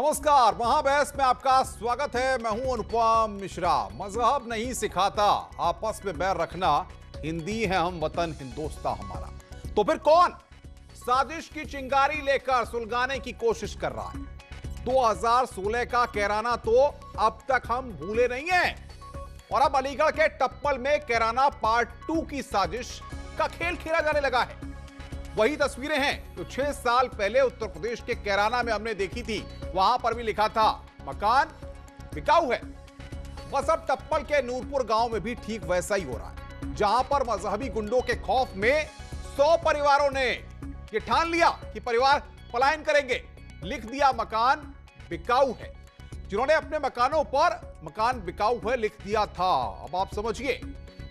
नमस्कार, महाबहस में आपका स्वागत है। मैं हूं अनुपम मिश्रा। मजहब नहीं सिखाता आपस में बैर रखना, हिंदी है हम वतन हिंदोस्तां हमारा। तो फिर कौन साजिश की चिंगारी लेकर सुलगाने की कोशिश कर रहा है? 2016 का कैराना तो अब तक हम भूले नहीं हैं और अब अलीगढ़ के टप्पल में कैराना पार्ट 2 की साजिश का खेल खेला जाने लगा है। वही तस्वीरें हैं जो 6 साल पहले उत्तर प्रदेश के कैराना में हमने देखी थी। वहां पर भी लिखा था मकान बिकाऊ है। बस अब टप्पल के नूरपुर गांव में भी ठीक वैसा ही हो रहा है, जहां पर मजहबी गुंडों के खौफ में 100 परिवारों ने ये ठान लिया कि परिवार पलायन करेंगे। लिख दिया मकान बिकाऊ है। जिन्होंने अपने मकानों पर मकान बिकाऊ है लिख दिया था। अब आप समझिए,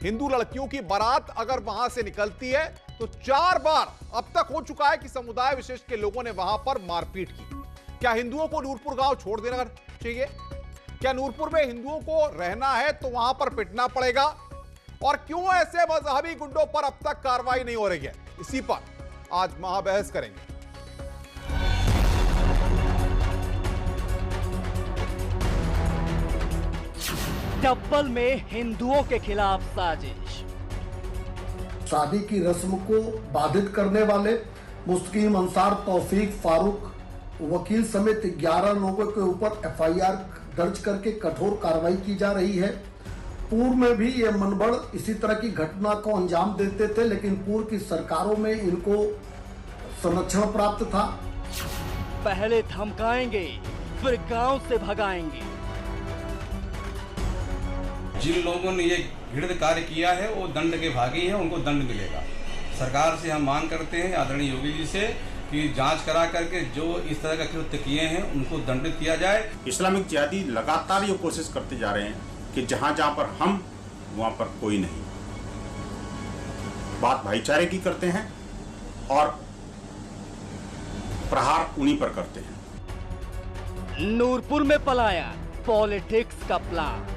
हिंदू लड़कियों की बारात अगर वहां से निकलती है तो 4 बार अब तक हो चुका है कि समुदाय विशेष के लोगों ने वहां पर मारपीट की। क्या हिंदुओं को नूरपुर गांव छोड़ देना चाहिए? क्या नूरपुर में हिंदुओं को रहना है तो वहां पर पिटना पड़ेगा? और क्यों ऐसे मजहबी गुंडों पर अब तक कार्रवाई नहीं हो रही है? इसी पर आज महाबहस करेंगे। टप्पल में हिंदुओं के खिलाफ साजिश। शादी की रस्म को बाधित करने वाले मुस्लिम अंसार तौफीक फारूक वकील समेत 11 लोगों के ऊपर एफआईआर दर्ज करके कठोर कार्रवाई की जा रही है। पूर्व में भी ये मनबड़ इसी तरह की घटना को अंजाम देते थे, लेकिन पूर्व की सरकारों में इनको संरक्षण प्राप्त था। पहले धमकाएंगे फिर गांव से भगाएंगे। जिन लोगों ने ये घृणित कार्य किया है वो दंड के भागी हैं, उनको दंड मिलेगा। सरकार से हम मांग करते हैं आदरणीय योगी जी से कि जांच करा करके जो इस तरह का कृत्य किए हैं उनको दंडित किया जाए। इस्लामिक जिहादी लगातार ये कोशिश करते जा रहे हैं कि जहां जहां पर हम वहां पर कोई नहीं। बात भाईचारे की करते हैं और प्रहार उन्हीं पर करते हैं। नूरपुर में पलायन, पॉलिटिक्स का प्लान।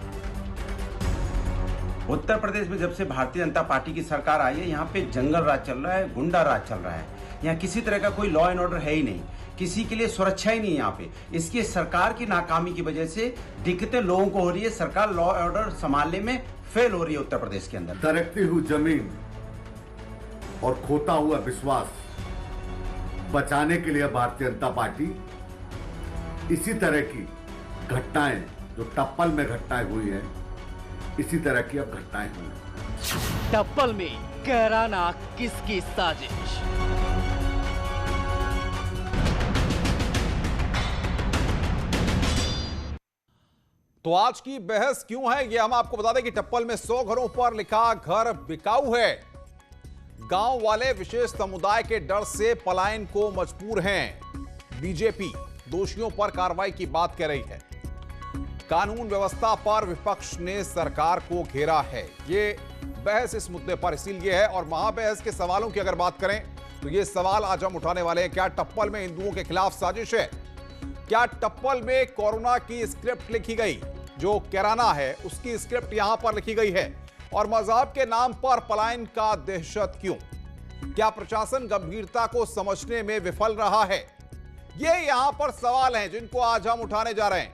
उत्तर प्रदेश में जब से भारतीय जनता पार्टी की सरकार आई है, यहाँ पे जंगल राज चल रहा है, गुंडा राज चल रहा है। यहाँ किसी तरह का कोई लॉ एंड ऑर्डर है ही नहीं, किसी के लिए सुरक्षा ही नहीं है यहाँ पे। इसकी सरकार की नाकामी की वजह से दिक्कतें लोगों को हो रही है। सरकार लॉ ऑर्डर संभालने में फेल हो रही है उत्तर प्रदेश के अंदर। दरकती हुई जमीन और खोता हुआ विश्वास बचाने के लिए भारतीय जनता पार्टी इसी तरह की घटनाएं, जो टप्पल में घटनाएं हुई है, इसी तरह की अब घटनाएं हुई। टप्पल में कैराना किसकी साजिश? तो आज की बहस क्यों है ये हम आपको बता दें कि टप्पल में 100 घरों पर लिखा घर बिकाऊ है। गांव वाले विशेष समुदाय के डर से पलायन को मजबूर हैं। बीजेपी दोषियों पर कार्रवाई की बात कह रही है। कानून व्यवस्था पर विपक्ष ने सरकार को घेरा है। ये बहस इस मुद्दे पर इसीलिए है। और महाबहस के सवालों की अगर बात करें तो ये सवाल आज हम उठाने वाले हैं। क्या टप्पल में हिंदुओं के खिलाफ साजिश है? क्या टप्पल में कोरोना की स्क्रिप्ट लिखी गई? जो कैराना है उसकी स्क्रिप्ट यहां पर लिखी गई है। और मजहब के नाम पर पलायन का दहशत क्यों? क्या प्रशासन गंभीरता को समझने में विफल रहा है? ये यहां पर सवाल हैं जिनको आज हम उठाने जा रहे हैं।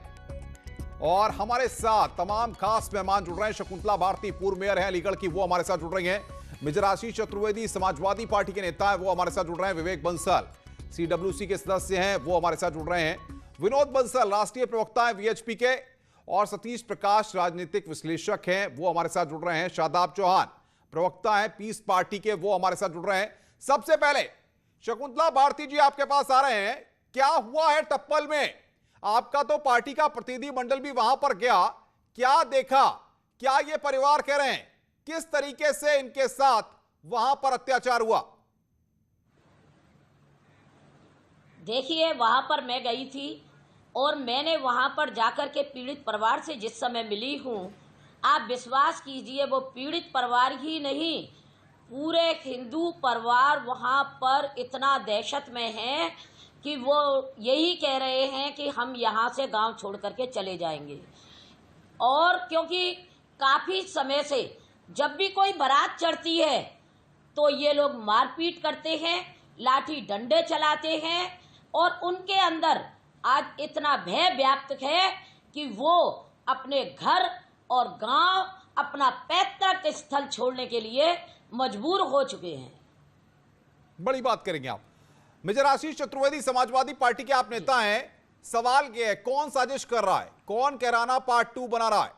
और हमारे साथ तमाम खास मेहमान जुड़ रहे हैं। शकुंतला भारती पूर्व मेयर हैं अलीगढ़ की, वो हमारे साथ जुड़ रही हैं। मिजराशी चतुर्वेदी समाजवादी पार्टी के नेता हैं, वो हमारे साथ जुड़ रहे हैं। विवेक बंसल सीडब्ल्यूसी के सदस्य हैं, वो हमारे साथ जुड़ रहे हैं। विनोद बंसल राष्ट्रीय प्रवक्ता हैं वीएचपी के। और सतीश प्रकाश राजनीतिक विश्लेषक हैं, वो हमारे साथ जुड़ रहे हैं। शादाब चौहान प्रवक्ता हैं पीस पार्टी के, वो हमारे साथ जुड़ रहे हैं। सबसे पहले शकुंतला भारती जी आपके पास आ रहे हैं। क्या हुआ है टप्पल में? आपका तो पार्टी का प्रतिनिधि मंडल भी वहां पर गया, क्या देखा? क्या ये परिवार कह रहे हैं किस तरीके से इनके साथ वहां पर अत्याचार हुआ? देखिए, वहां पर मैं गई थी और मैंने वहां पर जाकर के पीड़ित परिवार से जिस समय मिली हूं, आप विश्वास कीजिए वो पीड़ित परिवार ही नहीं, पूरे हिंदू परिवार वहां पर इतना दहशत में है कि वो यही कह रहे हैं कि हम यहाँ से गांव छोड़ करके चले जाएंगे। और क्योंकि काफ़ी समय से जब भी कोई बारात चढ़ती है तो ये लोग मारपीट करते हैं, लाठी डंडे चलाते हैं और उनके अंदर आज इतना भय व्याप्त है कि वो अपने घर और गांव, अपना पैतृक स्थल छोड़ने के लिए मजबूर हो चुके हैं। बड़ी बात करेंगे आप। मेजर आशीष चतुर्वेदी, समाजवादी पार्टी के आप नेता हैं। सवाल ये है, कौन साजिश कर रहा है? कौन कैराना पार्ट 2 बना रहा है?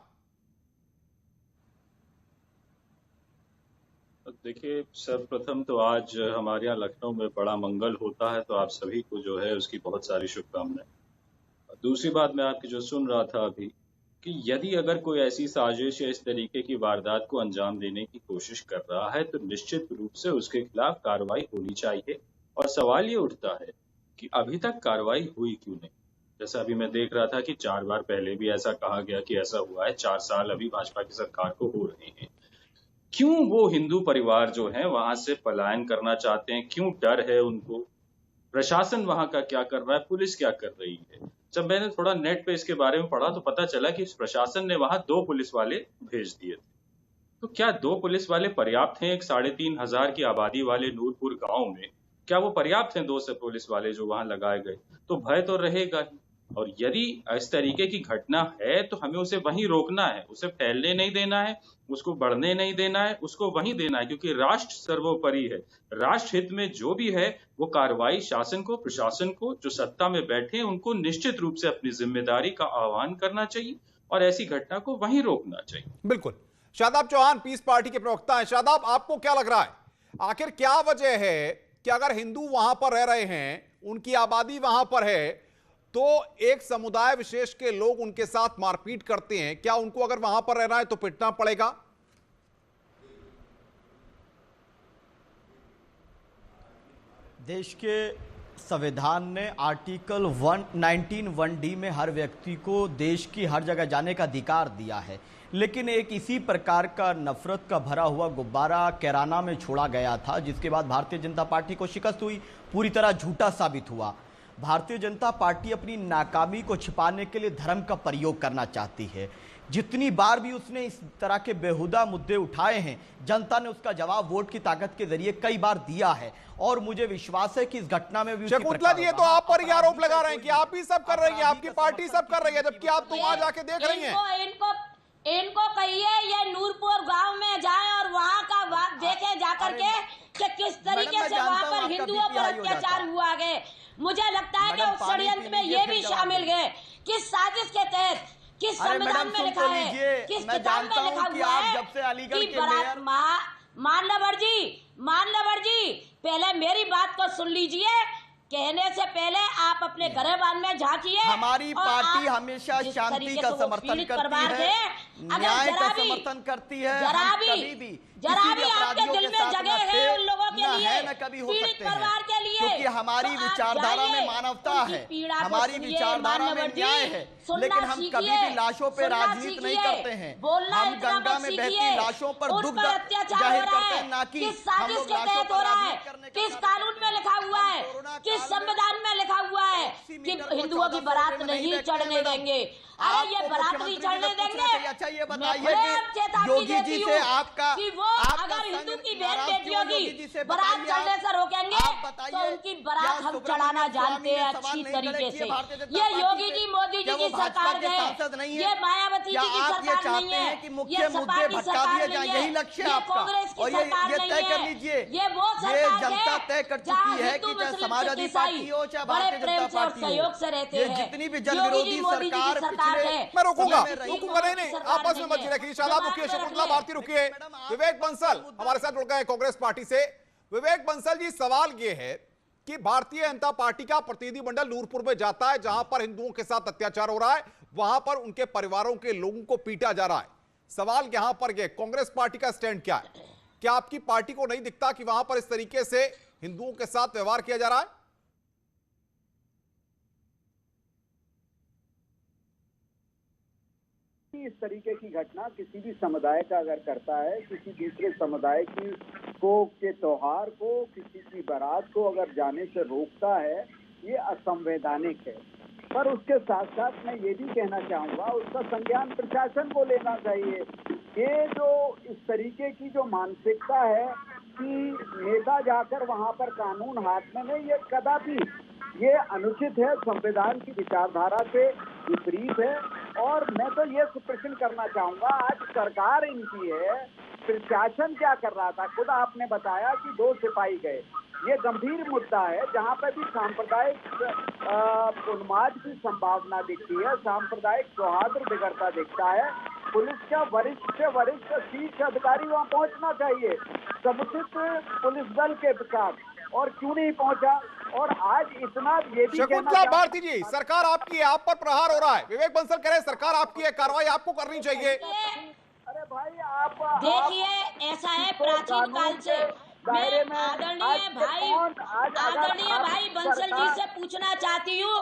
देखिए, सर्वप्रथम तो आज हमारे यहाँ लखनऊ में बड़ा मंगल होता है, तो आप सभी को जो है उसकी बहुत सारी शुभकामनाएं। दूसरी बात मैं आपकी जो सुन रहा था अभी, कि यदि अगर कोई ऐसी साजिश या इस तरीके की वारदात को अंजाम देने की कोशिश कर रहा है तो निश्चित रूप से उसके खिलाफ कार्रवाई होनी चाहिए। और सवाल ये उठता है कि अभी तक कार्रवाई हुई क्यों नहीं? जैसा अभी मैं देख रहा था कि 4 बार पहले भी ऐसा कहा गया कि ऐसा हुआ है, 4 साल अभी भाजपा की सरकार को हो रहे हैं। क्यों वो हिंदू परिवार जो है वहां से पलायन करना चाहते हैं? क्यों डर है उनको? प्रशासन वहां का क्या कर रहा है? पुलिस क्या कर रही है? जब मैंने थोड़ा नेट पे इसके बारे में पढ़ा तो पता चला कि प्रशासन ने वहां 2 पुलिस वाले भेज दिए थे। तो क्या 2 पुलिस वाले पर्याप्त हैं? एक 3,500 की आबादी वाले नूरपुर गांव में क्या वो पर्याप्त हैं? 2 से पुलिस वाले जो वहां लगाए गए, तो भय तो रहेगा ही। और यदि इस तरीके की घटना है तो हमें उसे वहीं रोकना है, उसे फैलने नहीं देना है, उसको बढ़ने नहीं देना है, उसको वहीं देना है, क्योंकि राष्ट्र सर्वोपरि है। राष्ट्र हित में जो भी है वो कार्रवाई शासन को, प्रशासन को, जो सत्ता में बैठे हैं उनको निश्चित रूप से अपनी जिम्मेदारी का आह्वान करना चाहिए और ऐसी घटना को वहीं रोकना चाहिए। बिल्कुल। शादाब चौहान पीस पार्टी के प्रवक्ता हैं। शादाब, आपको क्या लग रहा है, आखिर क्या वजह है कि अगर हिंदू वहां पर रह रहे हैं, उनकी आबादी वहां पर है, तो एक समुदाय विशेष के लोग उनके साथ मारपीट करते हैं? क्या उनको अगर वहां पर रहना है तो पिटना पड़ेगा? देश के संविधान ने आर्टिकल 119(1)D में हर व्यक्ति को देश की हर जगह जाने का अधिकार दिया है, लेकिन एक इसी प्रकार का नफरत का भरा हुआ गुब्बारा कैराना में छोड़ा गया था, जिसके बाद भारतीय जनता पार्टी को शिकस्त हुई, पूरी तरह झूठा साबित हुआ। भारतीय जनता पार्टी अपनी नाकामी को छिपाने के लिए धर्म का प्रयोग करना चाहती है। जितनी बार भी उसने इस तरह के बेहुदा मुद्दे उठाए हैं, जनता ने उसका जवाब वोट की ताकत के जरिए कई बार दिया है और मुझे विश्वास है कि इस घटना में भी शकुंतला जी, तो आप पर ही आरोप लगा रहे हैं कि आप ही सब कर रही हैं, आपकी पार्टी सब कर रही है, जबकि आप तो वहां जाके देख रही हैं। इनको कहिए ये नूरपुर गांव में जाएं और वहां का वाक देखें जाकर के कि किस तरीके से वहां पर हिंदुओं पर अत्याचार हुआ है। मुझे लगता है कि उस षड्यंत्र में ये भी शामिल है, किस साजिश के तहत, किस संविधान में लिखा है, किस किताब में लिखा हुआ है कि बारात मानलवर जी, पहले मेरी बात को सुन लीजिए। कहने से पहले आप अपने गर्भान में झांकिए। हमारी पार्टी हमेशा शांति का समर्थन करती है, न्याय का समर्थन करती है। जरा भी आपके दिल में जगह है उन लोगों के लिए, पीड़ित परिवार के लिए, क्योंकि हमारी विचारधारा में मानवता है, हमारी विचारधारा में न्याय है, लेकिन हम कभी भी लाशों पे राजनीति नहीं करते हैं। हम गंगा में बहती लाशों पर दुख जाहिर करते हैं, ना कि हम लोग लाशों पर राजनीति करने का। किस कानून में लिखा हुआ है, किस संविधान में लिखा हुआ है कि हिंदुओं की बारात नहीं चढ़ने देंगे? अरे ये बारात नहीं चढ़ने देंगे। अच्छा ये बताइए कि योगी जी से आपका कि वो अगर हिंदू की बहन बेटियों की बारात चढ़ने से रोकेंगे तो उनकी बारात हम चढ़ाना जानते हैं अच्छी तरीके से। ये योगी जी, मोदी जी की सरकार है, ये मायावती जी की सरकार नहीं है, ये सपा की सरकार नहीं है, ये कांग्रेस की सरकार नहीं है, ये वो सरकार है जहाँ हिंदू मुस्लिम ईसाई बड़े प्रेम से और सहयोग से रहते हैं। जितनी भी जनविरोधी सरकार मैं रोकूंगा नहीं, आपस में मत रखिए। शादाब रुकिए, शकुंतला भारती रुकिए। विवेक बंसल हमारे साथ जुड़ गए कांग्रेस पार्टी से। विवेक बंसल जी, सवाल यह है कि भारतीय जनता पार्टी का प्रतिनिधिमंडल नूरपुर में जाता है, जहां पर हिंदुओं के साथ अत्याचार हो रहा है, वहां पर उनके परिवारों के लोगों को पीटा जा रहा है। सवाल यहां पर यह, कांग्रेस पार्टी का स्टैंड क्या है? क्या आपकी पार्टी को नहीं दिखता कि वहां पर इस तरीके से हिंदुओं के साथ व्यवहार किया जा रहा है? इस तरीके की घटना किसी भी समुदाय का अगर करता है, किसी दूसरे समुदाय की के त्योहार को, किसी की बारात को अगर जाने से रोकता है, ये असंवैधानिक है। पर उसके साथ साथ मैं ये भी कहना चाहूँगा, उसका संज्ञान प्रशासन को लेना चाहिए। ये जो इस तरीके की जो मानसिकता है कि नेता जाकर वहाँ पर कानून हाथ में नहीं, ये कदापि ये अनुचित है, संविधान की विचारधारा से विपरीत है। और मैं तो ये प्रश्न करना चाहूंगा, आज सरकार इनकी है, प्रशासन क्या कर रहा था? खुद आपने बताया कि 2 सिपाही गए। ये गंभीर मुद्दा है, जहाँ पर भी सांप्रदायिक उन्माद की संभावना दिखती है, सांप्रदायिक सौहार्द बिगड़ता दिखता है। पुलिस का वरिष्ठ से वरिष्ठ शीर्ष अधिकारी वहाँ पहुँचना चाहिए समुचित पुलिस दल के साथ, और क्यों नहीं पहुँचा? और आज इतना ये भी शकुंतला भारती जी, सरकार आपकी है, आप पर प्रहार हो रहा है। विवेक बंसल कह रहे हैं सरकार आपकी है, कार्रवाई आपको करनी चाहिए। अरे भाई आप देखिए, ऐसा है प्राचीन काल से मैं आदरणीय भाई बंसल जी से पूछना चाहती हूँ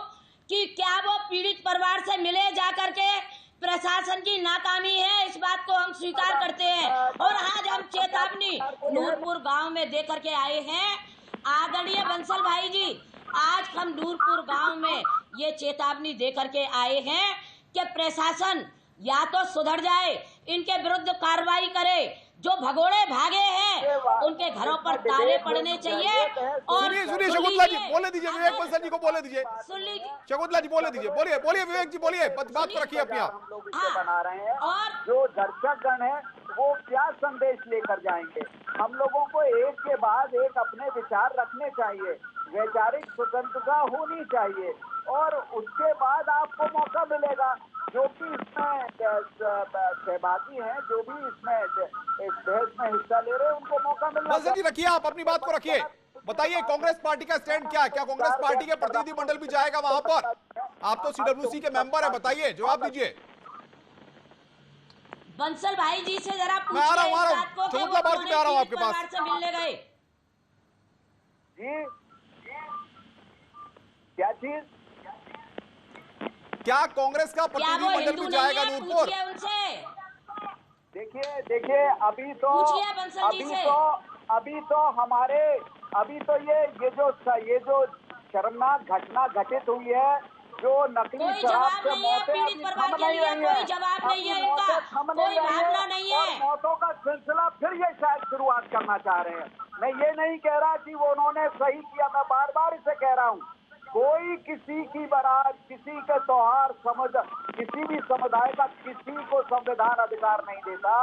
कि क्या वो पीड़ित परिवार से मिले जा करके? प्रशासन की नाकामी है, इस बात को हम स्वीकार करते हैं, और आज हम चेतावनी नूरपुर गांव में दे करके आए हैं। आदरणीय बंसल भाई जी, आज हम नूरपुर गांव में ये चेतावनी दे करके आए हैं कि प्रशासन या तो सुधर जाए, इनके विरुद्ध कार्रवाई करे। जो भगोड़े भागे हैं उनके घरों पर ताले पड़ने चाहिए। और सुनिए शकुंतला जी, बोले दीजिए, विवेक बंसल जी को बोले दीजिए। शकुंतला जी बोले दीजिए, बोलिए विवेक जी, बोलिए, बात रखिए अपनी आप। हम लोग इसे बना रहे हैं, और जो दर्शकगण है वो क्या संदेश लेकर जाएंगे? हम लोगों को एक के बाद एक अपने विचार रखने चाहिए, वैचारिक स्वतंत्रता होनी चाहिए, और उसके बाद आपको मौका मिलेगा। जो भी इसमें सहभागी हैं, जो भी इसमें इस बहस में हिस्सा ले रहे हैं, उनको मौका मिलना चाहिए। जी रखिए, आप अपनी बात को रखिए, बताइए कांग्रेस पार्टी का स्टैंड क्या है? क्या कांग्रेस पार्टी के प्रतिनिधिमंडल भी जाएगा वहां पर? आप तो CWC के मेंबर है, बताइए, जवाब दीजिए। बंसल भाई जी से जरा पूछिए, मैं आ रहा हूँ, शकुंतला भारती में आ रहा हूँ आपके पास। से मिलने गए जी, क्या चीज? क्या कांग्रेस का प्रतिनिधिमंडल भी जाएगा नूरपुर? देखिए अभी तो ये जो शर्मनाक घटना घटित हुई है, जो नकली शराब से मौतें थम नहीं रही है, मौतों का सिलसिला फिर ये शायद शुरुआत करना चाह रहे हैं। मैं ये नहीं कह रहा कि वो उन्होंने सही किया, मैं बार बार इसे कह रहा हूँ, कोई किसी की बारात, किसी के त्योहार, किसी भी समुदाय का किसी को संविधान अधिकार नहीं देता।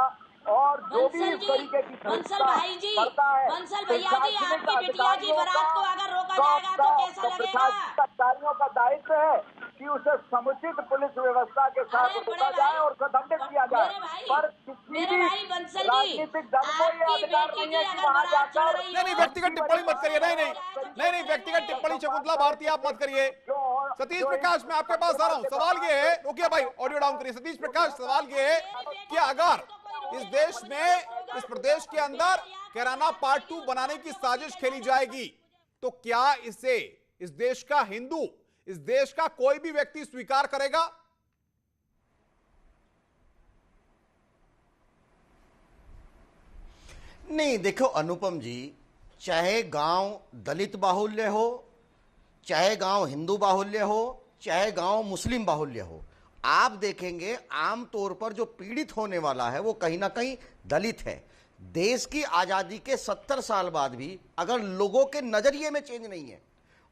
और जो भी इस तरीके की बंसल भाई जी, बंसल भैया जी, आपकी बिटिया की बारात को अगर रोका जाएगा तो कैसा लगेगा? अधिकारियों का दायित्व है कि उसे समुचित पुलिस व्यवस्था के साथ रोका जाए और उसे दंडित किया जाए। पर किसी भी राजनीतिक दल को यह अधिकार नहीं है कि वहाँ जाकर नहीं, व्यक्तिगत टिप्पणी मत करिए। नहीं, व्यक्तिगत टिप्पणी शकुंतला भारती आप मत करिए। सतीश प्रकाश, मैं आपके पास आ रहा हूँ। सवाल ये है, रुकिए भाई, ऑडियो डाउन करिए। सतीश प्रकाश, सवाल ये है कि अगर इस देश में, इस प्रदेश के अंदर कैराना पार्ट 2 बनाने की साजिश खेली जाएगी, तो क्या इसे इस देश का हिंदू, इस देश का कोई भी व्यक्ति स्वीकार करेगा? नहीं, देखो अनुपम जी, चाहे गांव दलित बाहुल्य हो, चाहे गांव हिंदू बाहुल्य हो, चाहे गांव मुस्लिम बाहुल्य हो, आप देखेंगे आमतौर पर जो पीड़ित होने वाला है वो कहीं ना कहीं दलित है। देश की आज़ादी के 70 साल बाद भी अगर लोगों के नजरिए में चेंज नहीं है,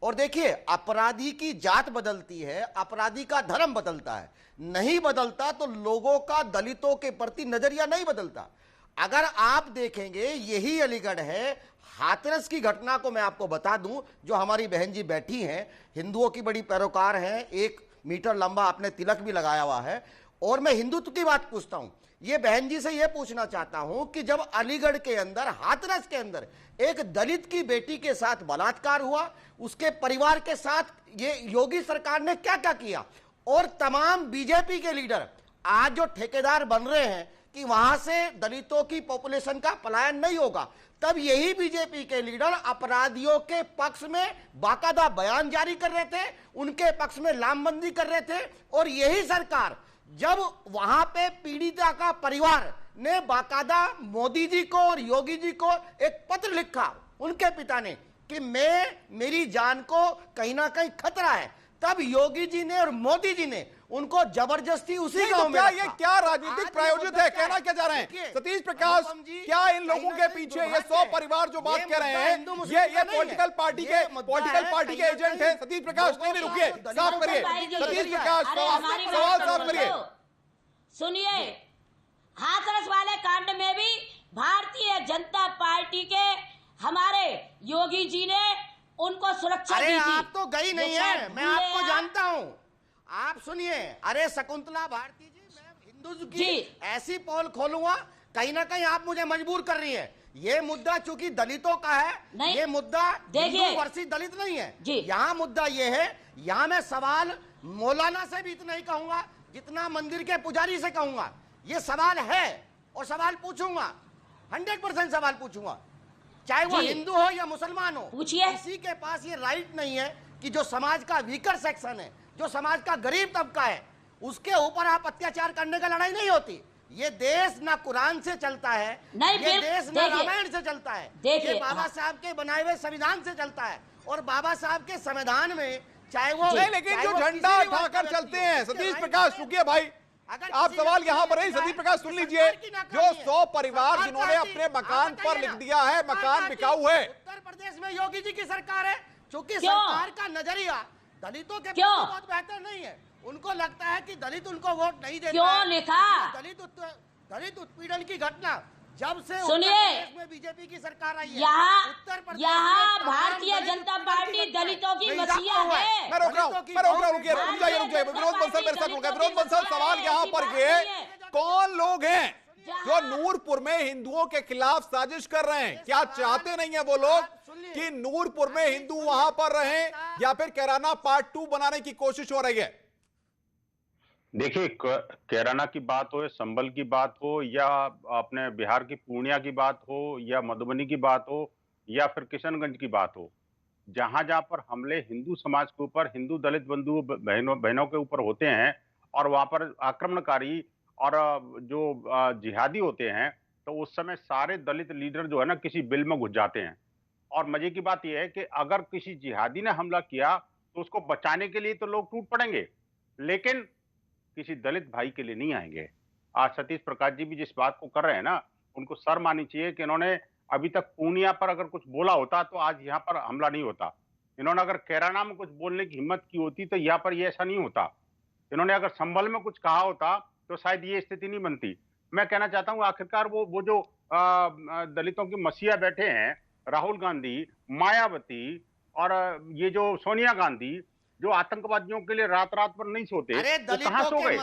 और देखिए अपराधी की जात बदलती है, अपराधी का धर्म बदलता है, नहीं बदलता तो लोगों का दलितों के प्रति नजरिया नहीं बदलता। अगर आप देखेंगे, यही अलीगढ़ है, हाथरस की घटना को मैं आपको बता दूं, जो हमारी बहन जी बैठी हैं, हिंदुओं की बड़ी पैरोकार हैं, 1 मीटर लंबा आपने तिलक भी लगाया हुआ है, और मैं हिंदुत्व की बात पूछता हूं। ये बहन जी से ये पूछना चाहता हूं कि जब अलीगढ़ के अंदर, हाथरस के अंदर एक दलित की बेटी के साथ बलात्कार हुआ, उसके परिवार के साथ ये योगी सरकार ने क्या क्या किया, और तमाम बीजेपी के लीडर आज जो ठेकेदार बन रहे हैं कि वहां से दलितों की पॉपुलेशन का पलायन नहीं होगा, तब यही बीजेपी के लीडर अपराधियों के पक्ष में बाकायदा बयान जारी कर रहे थे, उनके पक्ष में लामबंदी कर रहे थे। और यही सरकार जब वहां पे पीड़िता का परिवार ने बाकायदा मोदी जी को और योगी जी को एक पत्र लिखा, उनके पिता ने, कि मेरी जान को कहीं ना कहीं खतरा है, तब योगी जी ने और मोदी जी ने उनको जबरदस्ती उसी गांव में ये क्या राजनीतिक प्रायोजित है? कहना क्या जा रहे हैं सतीश प्रकाश? क्या इन लोगों के पीछे ये 100 परिवार जो बात कर रहे हैं ये पॉलिटिकल पार्टी के एजेंट हैं? सतीश प्रकाश नहीं रुकिए, साफ करिए सतीश प्रकाश, सवाल साफ करिए। सुनिए, हाथरस वाले कांड में भी भारतीय जनता पार्टी के हमारे योगी जी ने उनको सुरक्षा दी थी। आप तो गई नहीं है, मैं आपको जानता हूं। आप सुनिए, अरे शकुंतला भारती जी, मैं हिंदू की ऐसी पोल खोलूंगा, कहीं ना कहीं आप मुझे मजबूर कर रही हैं। ये मुद्दा चूंकि दलितों का है, ये मुद्दा हिंदू वर्षी दलित नहीं है। यहाँ मुद्दा ये है, यहाँ मैं सवाल मौलाना से भी इतना ही कहूंगा जितना मंदिर के पुजारी से कहूंगा। ये सवाल है और सवाल पूछूंगा, 100% सवाल पूछूंगा, चाहे वो हिंदू हो या मुसलमान हो। पूछिए। किसी के पास ये राइट नहीं है कि जो समाज का वीकर सेक्शन है, जो समाज का गरीब तबका है, उसके ऊपर आप अत्याचार करने का लड़ाई नहीं होती। ये देश ना कुरान से चलता है, ये देश ना रामायण से चलता है, ये बाबा साहब के बनाए हुए संविधान से चलता है। और बाबा साहब के संविधान में चाहे वो लेकिन जो झंडा उठाकर चलते हैं, सतीश प्रकाश रुकिए भाई, आप सवाल यहाँ पर ही सतीश प्रकाश सुन लीजिए। जो 100 परिवार जिन्होंने अपने मकान पर लिख दिया है मकान बिकाऊ है। उत्तर प्रदेश में योगी जी की सरकार है, चूंकि सरकार का नजरिया दलितों के प्रति बहुत बेहतर नहीं है। उनको लगता है कि दलित उनको वोट नहीं देता। क्यों लिखा? दलित उत्पीड़न की घटना जब से सुनिए, में बीजेपी की सरकार आई है, यहाँ भारतीय जनता पार्टी दलितों की मसीहा है। मैं रोक रहा हूँ, रुक जाइए। विनोद बंसल मेरे साथ रुक गए। विनोद बंसल, सवाल यहाँ पर ये, कौन लोग हैं जो नूरपुर में हिंदुओं के खिलाफ साजिश कर रहे हैं? क्या चाहते नहीं है वो लोग कि नूरपुर में हिंदू वहां पर रहें, या फिर कैराना पार्ट 2 बनाने की कोशिश हो रही है? देखिए, कैराना की बात हो, संभल की बात हो, या अपने बिहार की पूर्णिया की बात हो, या मधुबनी की बात हो, या फिर किशनगंज की बात हो, जहां जहां पर हमले हिंदू समाज के ऊपर, हिंदू दलित बंधु बहनों के ऊपर होते हैं और वहां पर आक्रमणकारी और जो जिहादी होते हैं, तो उस समय सारे दलित लीडर जो है ना किसी बिल में घुस जाते हैं। और मजे की बात यह है कि अगर किसी जिहादी ने हमला किया तो उसको बचाने के लिए तो लोग टूट पड़ेंगे, लेकिन किसी दलित भाई के लिए नहीं आएंगे। आज सतीश प्रकाश जी भी जिस बात को कर रहे हैं ना, उनको शर्म आनी चाहिए कि इन्होंने अभी तक पूर्णिया पर अगर कुछ बोला होता तो आज यहाँ पर हमला नहीं होता। इन्होंने अगर कैराना में कुछ बोलने की हिम्मत की होती तो यहाँ पर ये ऐसा नहीं होता। इन्होंने अगर संभल में कुछ कहा होता तो शायद ये स्थिति नहीं बनती। मैं कहना चाहता हूँ, आखिरकार वो जो दलितों की मसीहा बैठे हैं, राहुल गांधी, मायावती और ये जो सोनिया गांधी, जो आतंकवादियों के लिए रात रात पर नहीं सोते, अरे कहां सो गए?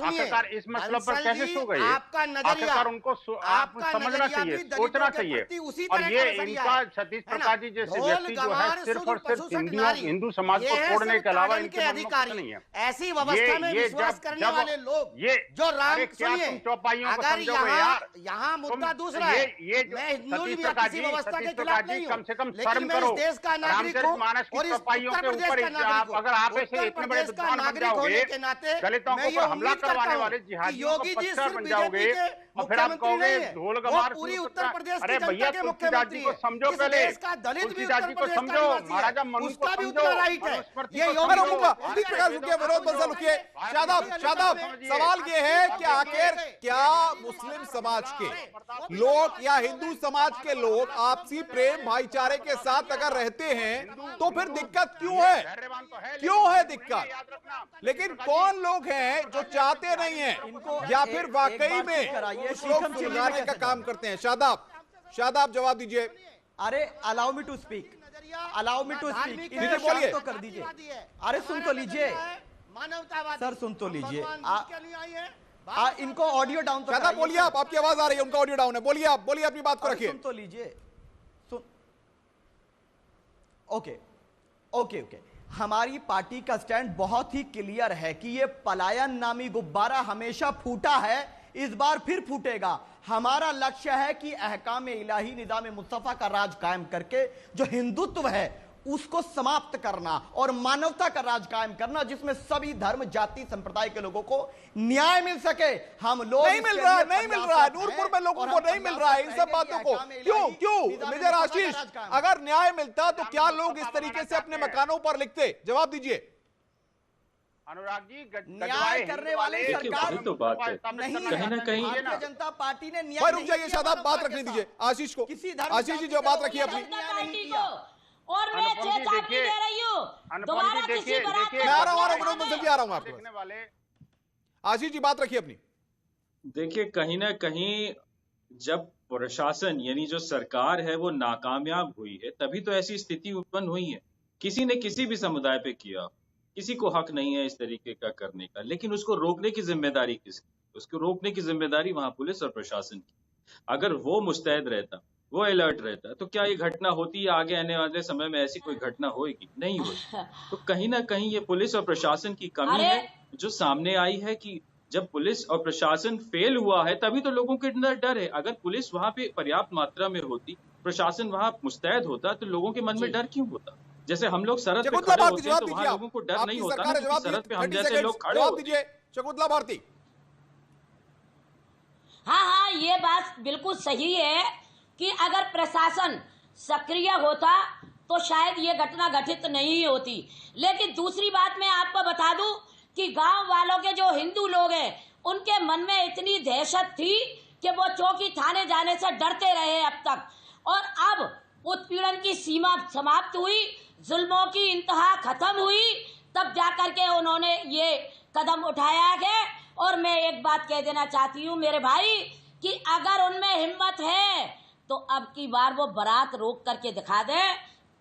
आखिरकार इस मसले पर कैसे सो गए? आपका नजरिया, उनको समझना चाहिए, सोचना चाहिए। और ये इनका सतीश प्रकाश जी जैसे व्यक्ति जो है सिर्फ और सिर्फ हिंदू समाज को तोड़ने के अलावा इनके अधिकारी नहीं है। ऐसी व्यवस्था में विश्वास करने वाले लोग ये जो राम, सुनिए, चौपाइयों को समझोगे यार, यहाँ मुद्दा दूसरा है। मैं हिंदू व्यवस्था के खिलाफ नहीं हूँ, कम से कम शर्म करो। देश का नागरिक हूँ मानस की चौपाइयों के ऊपर अगर आप ऐसे इतने बड़े विद्वान बन जाओगे, दलितों को हमला करवाने वाले जिहादियों को पत्थर बन जाओगे, और फिर आप कहोगे ढोल गवार पूरी उत्तर प्रदेश अरे भैया, तुलसीदास जी को समझो, पहले तुलसीदास जी को समझो, महाराजा मनु को समझो। विनोद बंसल रुकिए। शादाब, सवाल ये है कि आखिर क्या मुस्लिम समाज के लोग या हिंदू समाज के लोग आपसी प्रेम भाईचारे के साथ अगर रहते हैं तो फिर दिक्कत क्यों है? क्यों है दिक्कत? लेकिन कौन लोग हैं जो चाहते नहीं हैं, या फिर वाकई में कुछ लोग सुलझाने का काम करते हैं? शादाब जवाब दीजिए। अरे अलाउ मी टू स्पीक, बोलिए तो कर दीजिए। अरे सुन तो लीजिए सर, सुन तो लीजिए। इनको ऑडियो डाउन तो शादाब बोलिए, आपकी आवाज आ रही है, उनका ऑडियो डाउन है। बोलिए, आप बोलिए, अपनी बात को रखिए। सुन तो लीजिए। ओके। हमारी पार्टी का स्टैंड बहुत ही क्लियर है कि ये पलायन नामी गुब्बारा हमेशा फूटा है, इस बार फिर फूटेगा। हमारा लक्ष्य है कि अहकाम इलाही निज़ाम मुस्तफा का राज कायम करके जो हिंदुत्व है उसको समाप्त करना और मानवता का राज कायम करना, जिसमें सभी धर्म, जाति, संप्रदाय के लोगों को न्याय मिल सके। हम लोग नहीं मिल रहा है नूरपुर में लोगों को नहीं मिल रहा है इन सब बातों को। क्यों मेजर आशीष, अगर न्याय मिलता तो क्या लोग इस तरीके से अपने मकानों पर लिखते? जवाब दीजिए। अनुराग जी न्याय करने वाले सरकार तो बात है नहीं है। कहीं ना कहीं भारतीय जनता पार्टी ने न्याय भाई रुक नहीं जाइए, किया शादाब, बात मानवता रखने के दीजिए साथ। आशीष को। किसी धर्म आशीष जी जो बात रखी अपनी, नहीं किया। और मैं अनुपम जी चेतावनी देखिए, दे रही हूँ, अनुपम दोबारा जी किसी देखिए, बारात देखिए, मैं आ रहा हूँ, में विनोद बंसल जी आ रहा हूँ आपके देखने पास। वाले आशीष जी बात रखिए अपनी। देखिए कहीं ना कहीं जब प्रशासन यानी जो सरकार है वो नाकामयाब हुई है तभी तो ऐसी स्थिति उत्पन्न हुई है। किसी ने किसी भी समुदाय पे किया, किसी को हक नहीं है इस तरीके का करने का, लेकिन उसको रोकने की जिम्मेदारी किसकी? उसको रोकने की जिम्मेदारी वहां पुलिस और प्रशासन की। अगर वो मुस्तैद रहता, वो अलर्ट रहता, तो क्या ये घटना होती या आगे आने वाले समय में ऐसी कोई घटना होगी? नहीं होगी। तो कहीं ना कहीं ये पुलिस और प्रशासन की कमी अरे! है जो सामने आई है कि जब पुलिस और प्रशासन फेल हुआ है तभी तो लोगों के अंदर डर है। अगर पुलिस वहां पे पर्याप्त मात्रा में होती, प्रशासन वहां मुस्तैद होता, तो लोगों के मन में डर क्यों होता? जैसे हम लोग सरहद पे शकुंतला खड़े भारती होते हैं जवाब तो वहां दीजिए, लोगों को डर आपकी नहीं होता सरकार ना, है, जवाब क्योंकि सरहद पे हम 30 जैसे सेकंड्स लोग खड़े जवाब होते हैं। दीजिए शकुंतला भारती। हाँ, ये बात बिल्कुल सही है कि अगर प्रशासन सक्रिय होता तो शायद ये घटना घटित नहीं होती। लेकिन दूसरी बात मैं आपको बता दूं कि गांव वालों के जो हिंदू लोग हैं उनके मन में इतनी दहशत थी कि वो चौकी थाने जाने से डरते रहे अब तक। और अब उत्पीड़न की सीमा समाप्त हुई, जुल्मों की इंतहा खत्म हुई, तब जाकर के उन्होंने ये कदम उठाया है। और मैं एक बात कह देना चाहती हूँ मेरे भाई कि अगर उनमें हिम्मत है तो अब की बार वो बारात रोक करके दिखा दे,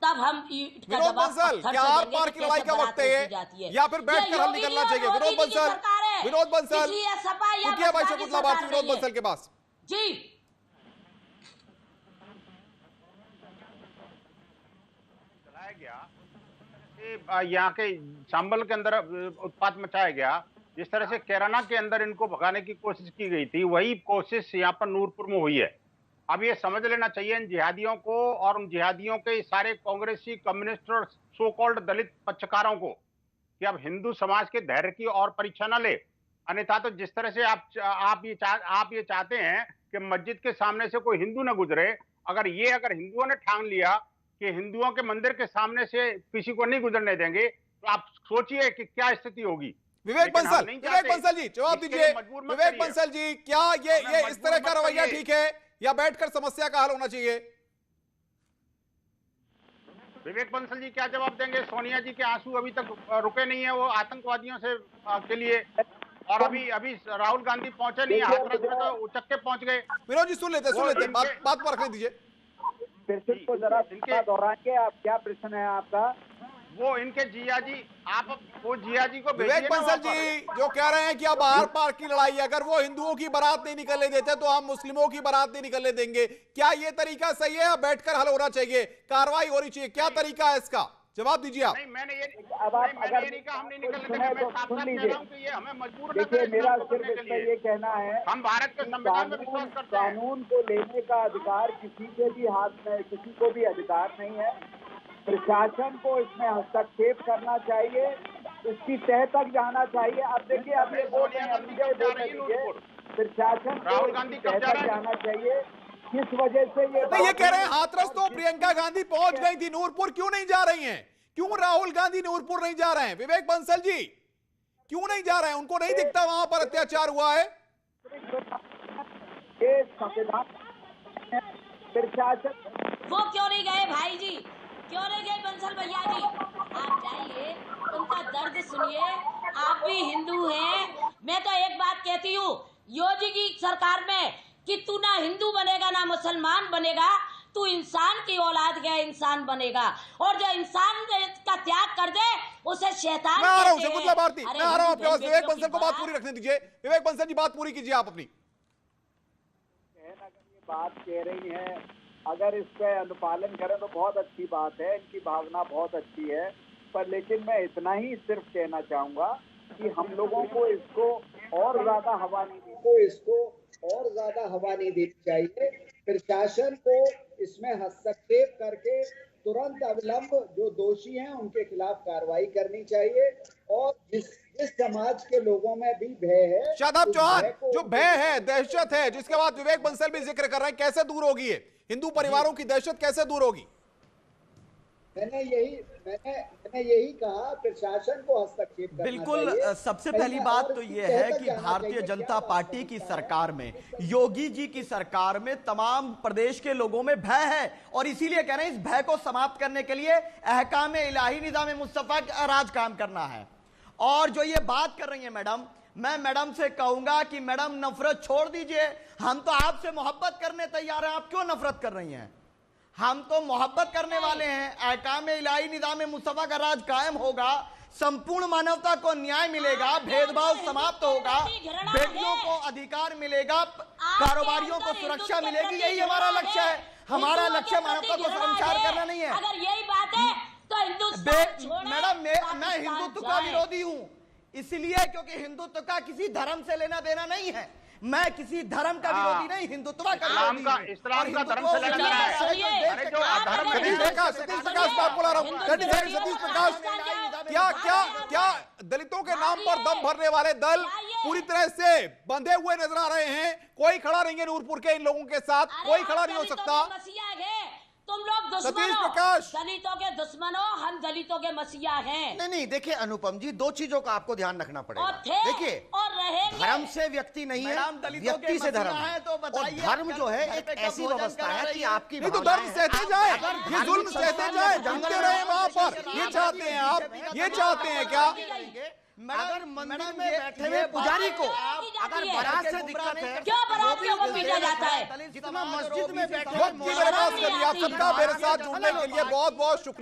तब हम ईंट का विनोद जवाब बंसल, पत्थर क्या से आर देंगे पार कि की लड़ाई कैसे का बारात वक्त है रोकी जाती है। या फिर बैठकर ये हल योगी निकलना जी चाहिए? और विनोद मोदी जी की बंसल, सरकार है। विनोद बंसल, किसी ये सपा या रुकिए भाई, बसपा की शकुंतला भारती, सरकार विनोद नहीं है। बंसल के पास। जी चलाया गया, यहाँ के संभल के अंदर उत्पात मचाया गया, जिस तरह से कैराना के अंदर इनको भगाने की कोशिश की गई थी, वही कोशिश यहाँ पर नूरपुर में हुई है। अब ये समझ लेना चाहिए इन जिहादियों को और उन जिहादियों के सारे कांग्रेसी, कम्युनिस्ट और सो कॉल्ड दलित पक्षकारों को कि अब हिंदू समाज के धैर्य की और परीक्षा न ले। अन्यथा तो जिस तरह से आप ये चाहते हैं कि मस्जिद के सामने से कोई हिंदू न गुजरे, अगर हिंदुओं ने ठान लिया कि हिंदुओं के मंदिर के सामने से किसी को नहीं गुजरने देंगे, तो आप सोचिए कि क्या स्थिति होगी। विवेक बंसल जी जवाब दीजिए। विवेक बंसल जी, क्या ये इस तरह का रवैया ठीक है या बैठकर समस्या का हल होना चाहिए? विवेक बंसल जी क्या जवाब देंगे? सोनिया जी के आंसू अभी तक रुके नहीं है, वो आतंकवादियों से के लिए, और अभी राहुल गांधी पहुंचे नहीं, हाथरस में तो उचक के पहुंच गए। विनोद जी सुन लेते बात पर रखने दीजिए। फिर को जरा दोहराएंगे आप, क्या प्रश्न है आपका? वो इनके जिया जी, आप वो जिया जी को विवेक बंसल जी जो कह रहे हैं कि अब आर पार की लड़ाई, अगर वो हिंदुओं की बारात नहीं निकलने देते तो हम मुस्लिमों की बारात नहीं निकलने देंगे, क्या ये तरीका सही है या बैठकर हल होना चाहिए, कार्रवाई होनी चाहिए, क्या तरीका है इसका? जवाब दीजिए आप। नहीं, मैंने ये अगर नहीं कहा हम नहीं निकलने देंगे, सुने मैं तो साफ सुन साफ कह लीजिए। रहा हूं कि ये हमें मजबूर न देखिए, करें मेरा इसको सिर्फ करने के इसमें लिए। ये कहना है, हम भारत के संविधान में विश्वास करते हैं। कानून को लेने का अधिकार किसी के भी हाथ में, किसी को भी अधिकार नहीं है। प्रशासन को इसमें हस्तक्षेप करना चाहिए, इसकी तह तक जाना चाहिए। अब देखिए, अब ये बोल रहे हैं, प्रशासन राहुल गांधी तह तक जाना चाहिए। किस वजह से ये कह रहे हैं हाथरस तो प्रियंका गांधी पहुंच गई थी, नूरपुर क्यों नहीं जा रही हैं? क्यों राहुल गांधी नूरपुर नहीं जा रहे हैं? विवेक बंसल जी क्यों नहीं जा रहे हैं? उनको नहीं दिखता वहां पर अत्याचार हुआ है? ये संविधान प्रशासन वो क्यों नहीं गए भाई जी, क्यों नहीं गए बंसल भैया जी? आप जाइए, उनका दर्द सुनिए। आप भी हिंदू हैं। मैं तो एक बात कहती हूँ, योगी की सरकार में कि तू ना हिंदू बनेगा ना मुसलमान बनेगा, तू इंसान की औलाद का इंसान बनेगा, और जो इंसान का त्याग कर दे उसे शैतान मैं आ रहा हूं कहते हैं। शकुंतला भारती, मैं आ रहा हूं आपके पास। विवेक बंसल को बात बात पूरी रखने दीजिए। विवेक बंसल जी बात पूरी कीजिए आप अपनी। बात कह रही हैं, अगर इसका अनुपालन करें तो बहुत अच्छी बात है, इनकी भावना बहुत अच्छी है। पर लेकिन मैं इतना ही सिर्फ कहना चाहूंगा कि हम लोगों को इसको और ज्यादा हवा नहीं देनी चाहिए। प्रशासन को इसमें हस्तक्षेप करके तुरंत अविलंब जो दोषी हैं उनके खिलाफ कार्रवाई करनी चाहिए। और जिस समाज के लोगों में भी भय है, शादाब चौहान, जो भय है, दहशत है, जिसके बाद विवेक बंसल भी जिक्र कर रहे हैं, कैसे दूर होगी? ये हिंदू परिवारों की दहशत कैसे दूर होगी? मैंने यही कहा प्रशासन को हस्तक्षेप करना बिल्कुल। चाहिए। सबसे पहली बात तो ये है कि भारतीय जनता पार्टी की सरकार में, योगी जी की सरकार में तमाम प्रदेश के लोगों में भय है और इसीलिए कह रहे हैं इस भय को समाप्त करने के लिए अहकाम इलाही निज़ाम मुस्तफा का राज काम करना है। और जो ये बात कर रही है मैडम, मैं मैडम से कहूंगा कि मैडम नफरत छोड़ दीजिए, हम तो आपसे मोहब्बत करने तैयार हैं, आप क्यों नफरत कर रही हैं? हम तो मोहब्बत करने वाले हैं। अहकाम इलाही निज़ाम मुस्तफा का राज कायम होगा, संपूर्ण मानवता को न्याय मिलेगा, भेदभाव समाप्त होगा, बेटियों को अधिकार मिलेगा, कारोबारियों को सुरक्षा मिलेगी। यही हमारा लक्ष्य है। हमारा लक्ष्य मानवता को संचार करना नहीं है। अगर यही बात है तो हिंदुस्तान मैडम मैं हिंदुत्व का विरोधी हूं, इसलिए क्योंकि हिंदुत्व का किसी धर्म से लेना देना नहीं है। मैं किसी धर्म का विरोधी नहीं, हिंदुत्व का इस्लाम का धर्म से लेना देना है। अरे जो अधर्म है, सतीश प्रकाश बात बोला रहा हूं। सतीश प्रकाश, क्या दलितों के नाम पर दम भरने वाले दल पूरी तरह से बंधे हुए नजर आ रहे हैं? कोई खड़ा नहीं है नूरपुर के इन लोगों के साथ, कोई खड़ा नहीं हो सकता। तुम लोग दुश्मन हो, दलितों के दुश्मन हो, हम दलितों के मसीहा हैं। नहीं, देखिए अनुपम जी, दो चीजों का आपको ध्यान रखना पड़ेगा। देखिए, और रहेंगे। धर्म से व्यक्ति नहीं है, व्यक्ति से धर्म है। और धर्म जो है एक ऐसी व्यवस्था है कि आपकी नहीं तो दर्द सहते जाए, ये जुल्म सहते जाए, झुकते रहे वहां पर। ये चाहते हैं आप, ये चाहते हैं क्या? अगर मंदिर में बैठे हुए पुजारी को अगर बारात से दिक्कत है, क्यों बारातियों को पीटा जाता है? जितना मस्जिद में बैठे वक्त की मेरे पास कर लिया। आप सबका मेरे साथ जुड़ने के लिए बहुत बहुत शुक्रिया।